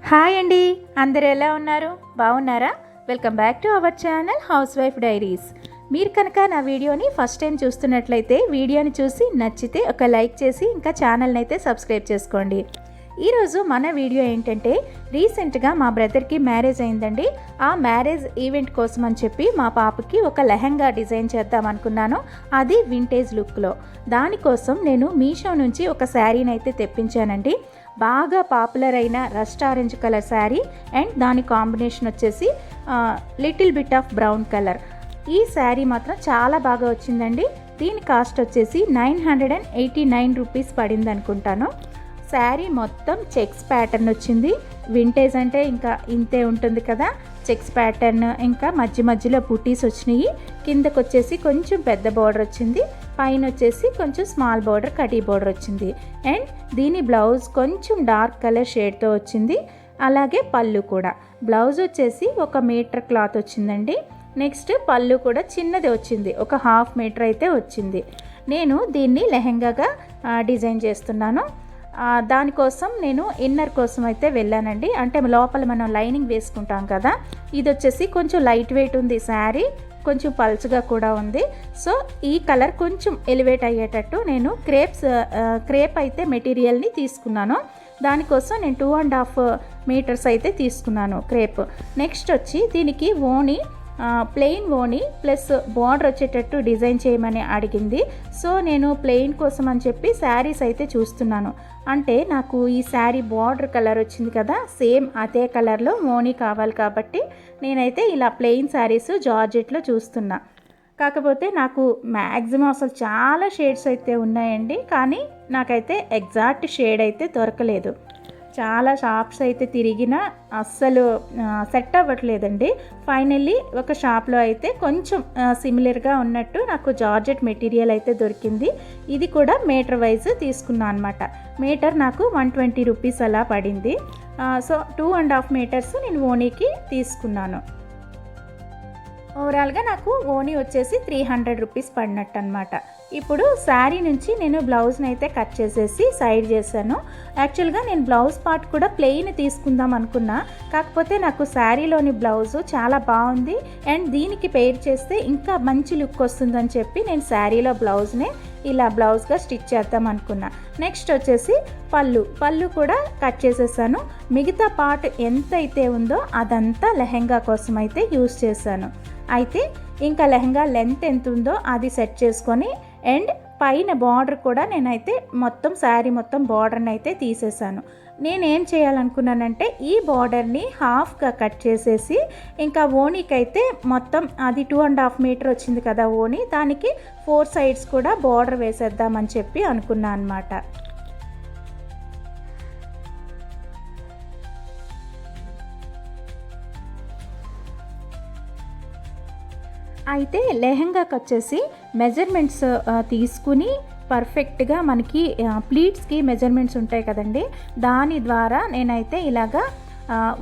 Hi అండి, అందరు ఎలా ఉన్నారు? బాగున్నారా? Welcome back to our channel house wife diaries. మీరు కనుక నా వీడియోని ఫస్ట్ టైం చూస్తున్నట్లయితే వీడియోని చూసి నచ్చితే ఒక లైక్ చేసి ఇంకా ఛానల్ని అయితే సబ్స్క్రైబ్ చేసుకోండి. ఈరోజు మన వీడియో ఏంటంటే, రీసెంట్గా మా బ్రదర్కి మ్యారేజ్ అయిందండి. ఆ మ్యారేజ్ ఈవెంట్ కోసం అని చెప్పి మా పాపకి ఒక లెహంగా డిజైన్ చేద్దాం అనుకున్నాను, అది వింటేజ్ లుక్లో. దానికోసం నేను మీషో నుంచి ఒక శారీని అయితే తెప్పించానండి. బాగా పాపులర్ అయిన rust orange colour sari and దాని కాంబినేషన్ వచ్చేసి little bit of brown colour. ఈ శారీ మాత్రం చాలా బాగా వచ్చిందండి. దీని కాస్ట్ వచ్చేసి 989 రూపీస్ పడింది అనుకుంటాను. శారీ మొత్తం చెక్స్ ప్యాటర్న్ వచ్చింది. వింటేజ్ అంటే ఇంకా ఇంతే ఉంటుంది కదా, చెక్స్ ప్యాటర్న్, ఇంకా మధ్య మధ్యలో బుటీస్ వచ్చినాయి. కిందకు వచ్చేసి కొంచెం పెద్ద బార్డర్ వచ్చింది, పైన వచ్చేసి కొంచెం స్మాల్ బార్డర్, కటీ బార్డర్ వచ్చింది. అండ్ దీని బ్లౌజ్ కొంచెం డార్క్ కలర్ షేడ్తో వచ్చింది. అలాగే పళ్ళు కూడా, బ్లౌజ్ వచ్చేసి 1 మీటర్ క్లాత్ వచ్చిందండి. నెక్స్ట్ పళ్ళు కూడా చిన్నది వచ్చింది, ఒక 1/2 మీటర్ అయితే వచ్చింది. నేను దీన్ని లెహంగాగా డిజైన్ చేస్తున్నాను. దానికోసం నేను ఇన్నర్ కోసం అయితే వెళ్ళానండి. అంటే లోపల మనం లైనింగ్ వేసుకుంటాం కదా, ఇది వచ్చేసి కొంచెం లైట్ వెయిట్ ఉంది శారీ, కొంచెం పల్చగా కూడా ఉంది. సో ఈ కలర్ కొంచెం ఎలివేట్ అయ్యేటట్టు నేను క్రేప్ అయితే మెటీరియల్ని తీసుకున్నాను. దానికోసం నేను 2.5 మీటర్స్ అయితే తీసుకున్నాను క్రేప్. నెక్స్ట్ వచ్చి దీనికి ఓణి, ప్లెయిన్ ఓణి ప్లస్ బార్డర్ వచ్చేటట్టు డిజైన్ చేయమని అడిగింది. సో నేను ప్లెయిన్ కోసం అని చెప్పి శారీస్ అయితే చూస్తున్నాను. అంటే నాకు ఈ శారీ బార్డర్ కలర్ వచ్చింది కదా, సేమ్ అదే కలర్లో ఓణి కావాలి కాబట్టి నేనైతే ఇలా ప్లెయిన్ శారీస్ జార్జెట్లో చూస్తున్నా. కాకపోతే నాకు మ్యాక్సిమం అసలు చాలా షేడ్స్ అయితే ఉన్నాయండి, కానీ నాకైతే ఎగ్జాక్ట్ షేడ్ అయితే దొరకలేదు. చాలా షాప్స్ అయితే తిరిగినా అస్సలు సెట్ అవ్వట్లేదండి. ఫైనల్లీ ఒక షాప్లో అయితే కొంచెం సిమిలర్గా ఉన్నట్టు నాకు జార్జెట్ మెటీరియల్ అయితే దొరికింది. ఇది కూడా మీటర్ వైజ్ తీసుకున్నాను అనమాట. మీటర్ నాకు 120 రూపీస్ అలా పడింది. సో 2.5 మీటర్స్ నేను ఓణీకి తీసుకున్నాను. ఓవరాల్గా నాకు ఓణీ వచ్చేసి 300 రూపీస్ పడినట్టు అనమాట. ఇప్పుడు శారీ నుంచి నేను బ్లౌజ్ని అయితే కట్ చేసేసి సైడ్ చేశాను. యాక్చువల్గా నేను బ్లౌజ్ పార్ట్ కూడా ప్లెయిన్ తీసుకుందాం అనుకున్నా, కాకపోతే నాకు శారీలోని బ్లౌజు చాలా బాగుంది అండ్ దీనికి పెయిర్ చేస్తే ఇంకా మంచి లుక్ వస్తుందని చెప్పి నేను శారీలో బ్లౌజ్నే ఇలా బ్లౌజ్గా స్టిచ్ చేద్దాం అనుకున్నా. నెక్స్ట్ వచ్చేసి పళ్ళు కూడా కట్ చేసేసాను. మిగతా పార్ట్ ఎంత అయితే ఉందో అదంతా లెహంగా కోసం అయితే యూస్ చేశాను. అయితే ఇంకా లెహంగా లెంత్ ఎంత ఉందో అది సెట్ చేసుకొని అండ్ పైన బార్డర్ కూడా నేనైతే మొత్తం శారీ మొత్తం బార్డర్ని అయితే తీసేసాను. నేనేం చేయాలనుకున్నానంటే ఈ బార్డర్ని హాఫ్గా కట్ చేసేసి ఇంకా ఓణీకైతే మొత్తం అది 2.5 మీటర్ వచ్చింది కదా ఓణీ, దానికి 4 సైడ్స్ కూడా బార్డర్ వేసేద్దామని చెప్పి అనుకున్నాను అనమాట. అయితే లెహంగాకి వచ్చేసి మెజర్మెంట్స్ తీసుకుని పర్ఫెక్ట్గా మనకి ప్లీట్స్కి మెజర్మెంట్స్ ఉంటాయి కదండి, దాని ద్వారా నేనైతే ఇలాగా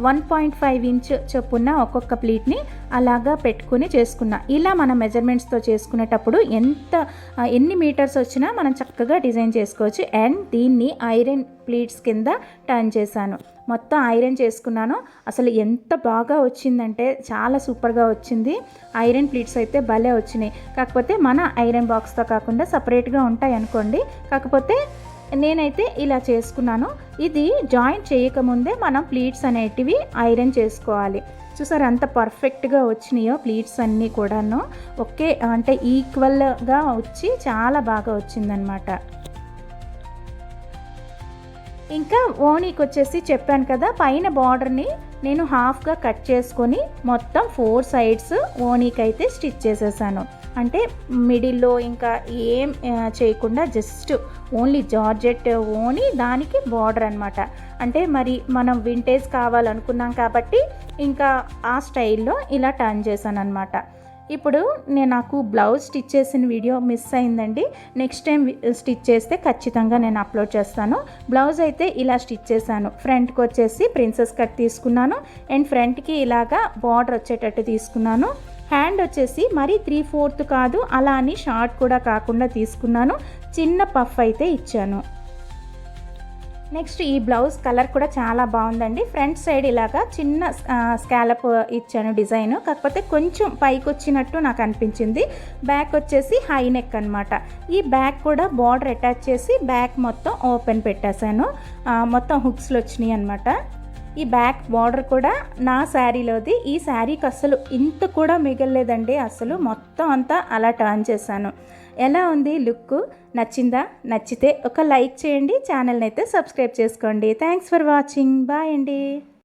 1.5 ఇంచ్ చొప్పున ఒక్కొక్క ప్లీట్ని అలాగా పెట్టుకుని చేసుకున్నా. ఇలా మనం మెజర్మెంట్స్తో చేసుకునేటప్పుడు ఎన్ని మీటర్స్ వచ్చినా మనం చక్కగా డిజైన్ చేసుకోవచ్చు. అండ్ దీన్ని ఐరన్ ప్లీట్స్ కింద టర్న్ చేశాను, మొత్తం ఐరన్ చేసుకున్నాను. అసలు ఎంత బాగా వచ్చిందంటే చాలా సూపర్గా వచ్చింది. ఐరన్ ప్లీట్స్ అయితే భలే వచ్చినాయి. కాకపోతే మన ఐరన్ బాక్స్తో కాకుండా సపరేట్గా ఉంటాయి అనుకోండి. కాకపోతే నేనైతే ఇలా చేసుకున్నాను. ఇది జాయింట్ చేయకముందే మనం ప్లీట్స్ అనేటివి ఐరన్ చేసుకోవాలి. చూసారు అంత పర్ఫెక్ట్గా వచ్చినాయో ప్లీట్స్ అన్నీ కూడాను, ఒకే అంటే ఈక్వల్గా వచ్చి చాలా బాగా వచ్చిందనమాట. ఇంకా ఓణీకి వచ్చేసి చెప్పాను కదా, పైన బార్డర్ని నేను హాఫ్గా కట్ చేసుకొని మొత్తం 4 సైడ్స్ ఓణీకి అయితే స్టిచ్ చేసేసాను. అంటే మిడిల్లో ఇంకా ఏం చేయకుండా జస్ట్ ఓన్లీ జార్జెట్ ఓణీ, దానికి బార్డర్ అనమాట. అంటే మరి మనం వింటేజ్ కావాలనుకున్నాం కాబట్టి ఇంకా ఆ స్టైల్లో ఇలా టర్న్ చేశాను అనమాట. ఇప్పుడు నాకు బ్లౌజ్ స్టిచ్ చేసిన వీడియో మిస్ అయిందండి. నెక్స్ట్ టైం స్టిచ్ చేస్తే ఖచ్చితంగా నేను అప్లోడ్ చేస్తాను. బ్లౌజ్ అయితే ఇలా స్టిచ్ చేశాను. ఫ్రంట్కి వచ్చేసి ప్రిన్సెస్ కట్ తీసుకున్నాను అండ్ ఫ్రంట్కి ఇలాగా బార్డర్ వచ్చేటట్టు తీసుకున్నాను. హ్యాండ్ వచ్చేసి మరి 3/4 కాదు, అలా అని షార్ట్ కూడా కాకుండా తీసుకున్నాను. చిన్న పఫ్ అయితే ఇచ్చాను. నెక్స్ట్ ఈ బ్లౌజ్ కలర్ కూడా చాలా బాగుందండి. ఫ్రంట్ సైడ్ ఇలాగా చిన్న స్కాలప్ ఇచ్చాను డిజైన్, కాకపోతే కొంచెం పైకి వచ్చినట్టు నాకు అనిపించింది. బ్యాక్ వచ్చేసి హై నెక్ అనమాట. ఈ బ్యాక్ కూడా బార్డర్ అటాచ్ చేసి బ్యాక్ మొత్తం ఓపెన్ పెట్టేశాను. మొత్తం హుక్స్లు వచ్చినాయి అనమాట. ఈ బ్యాక్ బార్డర్ కూడా నా శారీలోది. ఈ శారీకి అసలు ఇంత కూడా మిగలలేదండి. అసలు మొత్తం అంతా అలా టర్న్ చేశాను. ఎలా ఉంది లుక్? నచ్చిందా? నచ్చితే ఒక లైక్ చేయండి, ఛానల్ని అయితే సబ్స్క్రైబ్ చేసుకోండి. Thanks for watching. బాయ్ అండి.